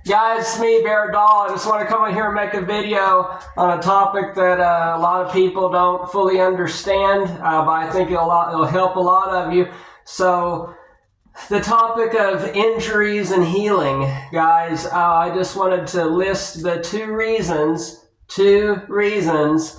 Guys, it's me, Barrett Dahl. I just want to come in here and make a video on a topic that a lot of people don't fully understand, but I think it'll help a lot of you. So, the topic of injuries and healing, guys, I just wanted to list the two reasons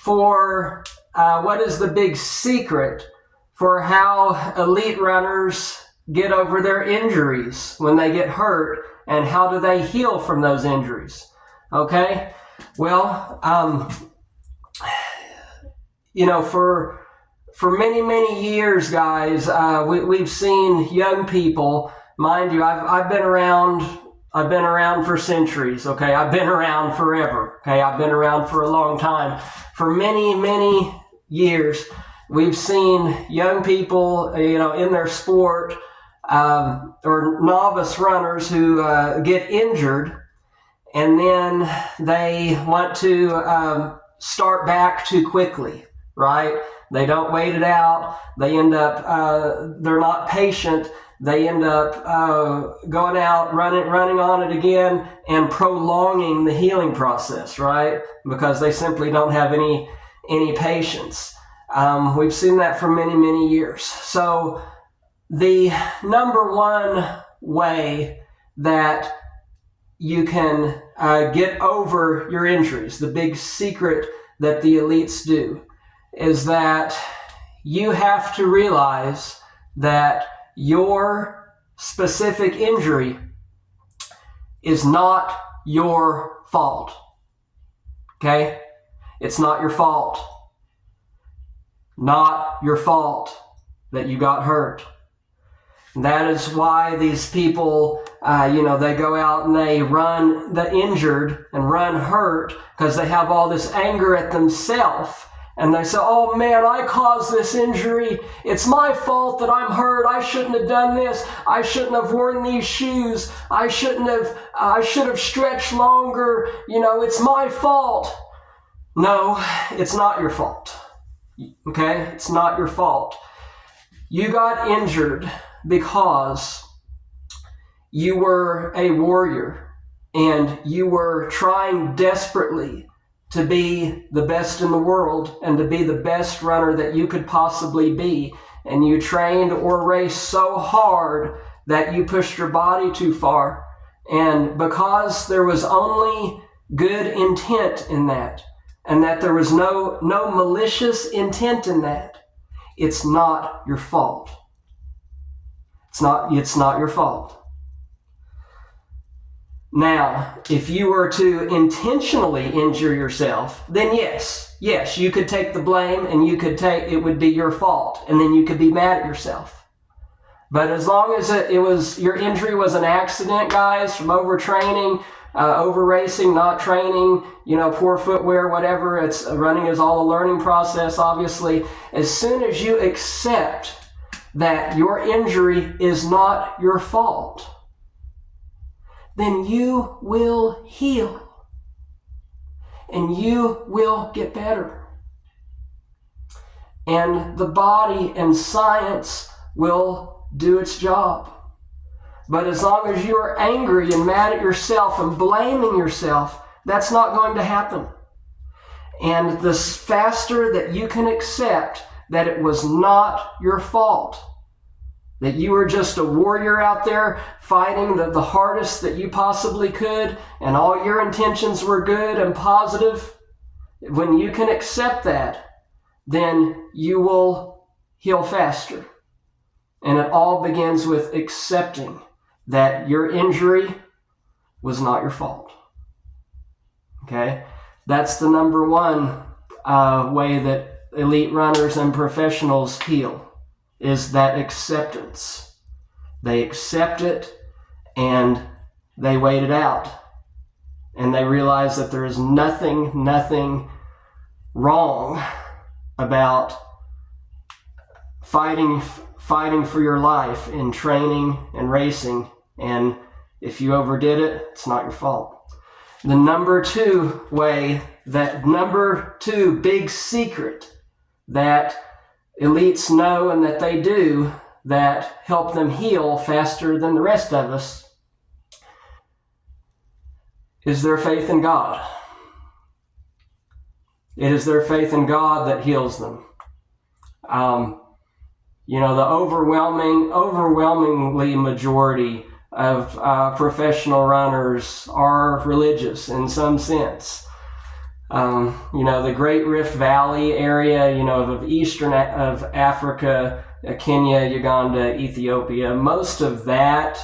for what is the big secret for how elite runners get over their injuries when they get hurt, and how do they heal from those injuries. Okay? Well, for many years, guys, we've seen young people. Mind you, I've been around for centuries. Okay, I've been around forever. Okay, I've been around for a long time. For many years, we've seen young people, in their sport, or novice runners who get injured, and then they want to start back too quickly, right? They don't wait it out. They end up, they're not patient. They end up going out, running on it again, and prolonging the healing process, right? Because they simply don't have any patience. We've seen that for many years. So the number one way that you can get over your injuries, the big secret that the elites do, is that you have to realize that your specific injury is not your fault. Okay? It's not your fault. Not your fault that you got hurt. And that is why these people, they go out and they run the injured and run hurt because they have all this anger at themselves. And they say, oh man, I caused this injury. It's my fault that I'm hurt. I shouldn't have done this. I shouldn't have worn these shoes. I should have stretched longer. It's my fault. No, it's not your fault. Okay? It's not your fault. You got injured because you were a warrior and you were trying desperately to be the best in the world and to be the best runner that you could possibly be. And you trained or raced so hard that you pushed your body too far. And because there was only good intent in that, and that there was no malicious intent in that, it's not your fault. It's not your fault. Now, if you were to intentionally injure yourself, then yes, you could take the blame and it would be your fault, and then you could be mad at yourself. But as long as your injury was an accident, guys, from overtraining, over racing, not training, poor footwear, whatever, running is all a learning process, obviously. As soon as you accept that your injury is not your fault, then you will heal and you will get better. And the body and science will do its job. But as long as you are angry and mad at yourself and blaming yourself, that's not going to happen. And the faster that you can accept that it was not your fault, that you were just a warrior out there fighting the hardest that you possibly could, and all your intentions were good and positive, when you can accept that, then you will heal faster. And it all begins with accepting that your injury was not your fault. Okay? That's the number one way that elite runners and professionals heal, is that acceptance. They accept it and they wait it out. And they realize that there is nothing wrong about fighting for your life in training and racing. And if you overdid it, it's not your fault. The number two big secret that elites know and that they do that help them heal faster than the rest of us is their faith in God. It is their faith in God that heals them. The overwhelmingly majority of professional runners are religious in some sense. The Great Rift Valley area, of Africa, Kenya, Uganda, Ethiopia, most of that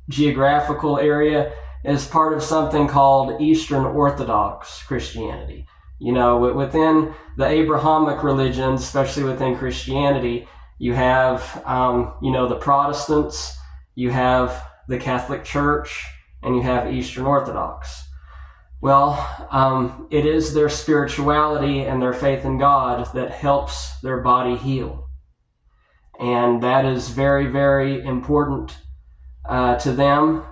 geographical area is part of something called Eastern Orthodox Christianity. Within the Abrahamic religions, especially within Christianity, you have, the Protestants, you have the Catholic Church, and you have Eastern Orthodox. Well, it is their spirituality and their faith in God that helps their body heal. And that is very, very important to them.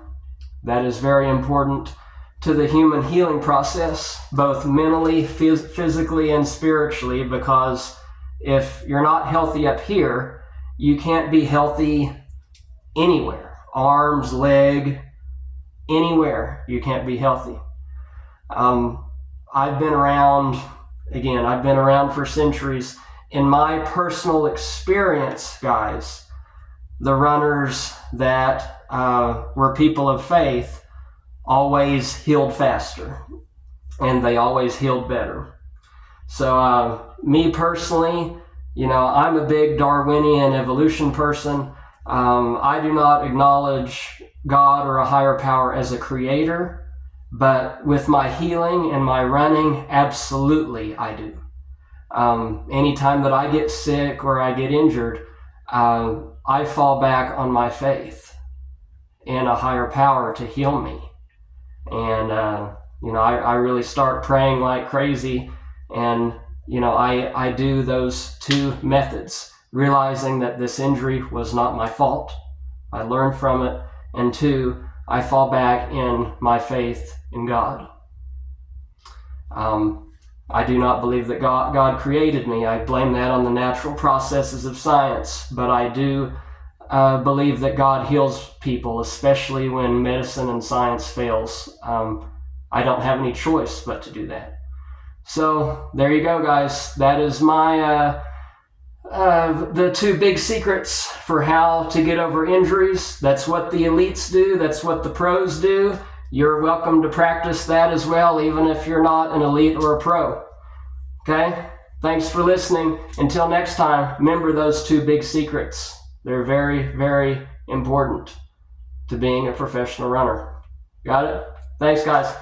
That is very important to the human healing process, both mentally, physically, and spiritually, because if you're not healthy up here, you can't be healthy anywhere. Arms, leg, anywhere you can't be healthy. I've been around for centuries. In my personal experience, guys, the runners that were people of faith always healed faster, and they always healed better. So me personally, I'm a big Darwinian evolution person. I do not acknowledge God or a higher power as a creator, but with my healing and my running, absolutely I do. Anytime that I get sick or I get injured, I fall back on my faith in a higher power to heal me. And, I really start praying like crazy. And, I do those two methods, realizing that this injury was not my fault. I learned from it. And two, I fall back in my faith in God. I do not believe that God created me. I blame that on the natural processes of science. But I do believe that God heals people, especially when medicine and science fails. I don't have any choice but to do that. So there you go, guys. That is my the two big secrets for how to get over injuries. That's what the elites do. That's what the pros do. You're welcome to practice that as well, even if you're not an elite or a pro. Okay? Thanks for listening. Until next time, remember those two big secrets. They're very, very important to being a professional runner. Got it? Thanks, guys.